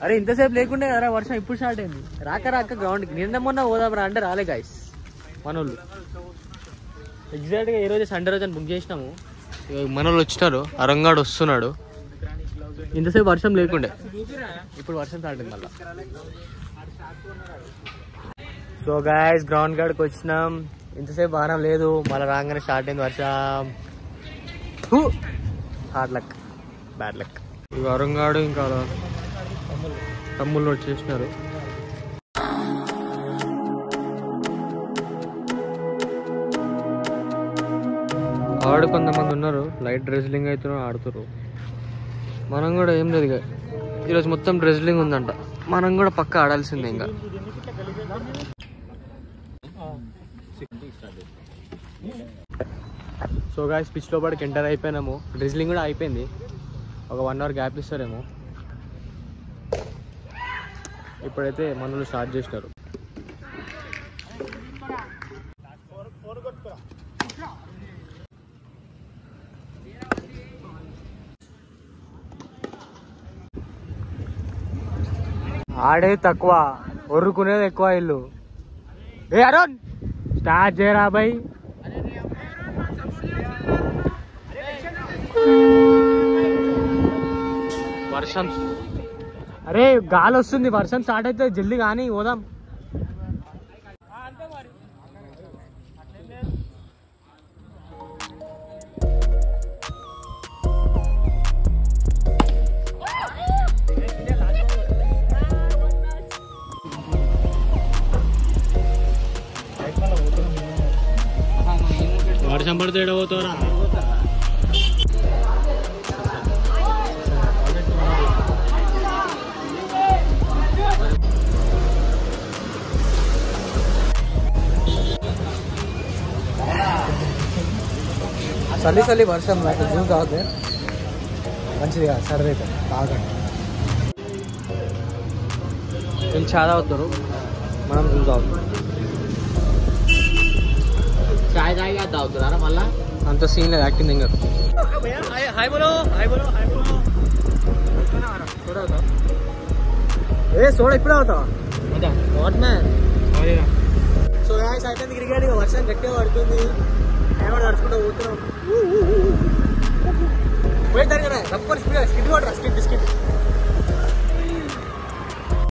అరే ఇంతసేపు లేకుండే కదా వర్షం ఇప్పుడు స్టార్ట్ అయింది. రాక గ్రౌండ్కి నిన్న మొన్న పోదాం రా అంటే రాలే గాయస్ మనోళ్ళు. ఎగ్జాక్ట్గా ఈ రోజు సండే రోజు అని బుక్ చేసినాము. మనోళ్ళు వచ్చినారు, అరంగాడు వస్తున్నాడు. ఇంతసేపు వర్షం లేకుండే, ఇప్పుడు వర్షం స్టార్ట్ అయింది మళ్ళీ. సో గాయస్ గ్రౌండ్ కాడికి వచ్చినాం. ఇంతసేపు వారం లేదు, మళ్ళీ రాగానే స్టార్ట్ అయింది వర్షం. Hard luck, bad luck. ఇక అరంగాడు ఇంకా తమ్ముళ్ళు వచ్చేసినారు. ఆడు కొంతమంది ఉన్నారు, లైట్ రెజ్లింగ్ అవుతున్నారు, ఆడుతారు. మనం కూడా ఏం లేదు ఇక ఈరోజు మొత్తం రెజ్లింగ్ ఉందంట, మనం కూడా పక్క ఆడాల్సిందే. ఇంకా సో గాయ్స్ పిచ్ లోపలికి ఎంటర్ అయిపోయినాము. డ్రిజ్లింగ్ కూడా అయిపోయింది, ఒక 1 అవర్ గ్యాప్ ఇస్తారేమో. ఇప్పుడైతే మనలు స్టార్ట్ చేసినారు. ఆడేది తక్కువ, ఒర్రుకునేది ఎక్కువ. ఇల్లు ఏ అరుణ్ స్టార్ట్ చేయరా బాయ్. వర్షం, అరే గాలి వస్తుంది, వర్షం స్టార్ట్ అయితే జల్దీ కానీ పోదాం. వర్షం పడితే ఎడబోతారా? చలి వర్షం జ్యూస్ తాగితే మంచిది కాదు, సర్ది అయితే తాగండి. వీళ్ళు చాలా అవుతారు, మనం జ్యూస్ తాగుతాం. చాయ్ తాగి తాగుతున్నారా మళ్ళా? అంత సీన్ లేదు, యాక్టింగ్ ఇంకా. ఏ సోడా ఇప్పుడే అవుతావా? What man. సో గాయ్స్ అయిపోయింది క్రికెట్. వర్షం గట్టిగా పడుతుంది, నడుచుకుంటూ పోతున్నాం. పోయిన తర్వాత స్కిడ్ కొట్టరా, స్కిడ్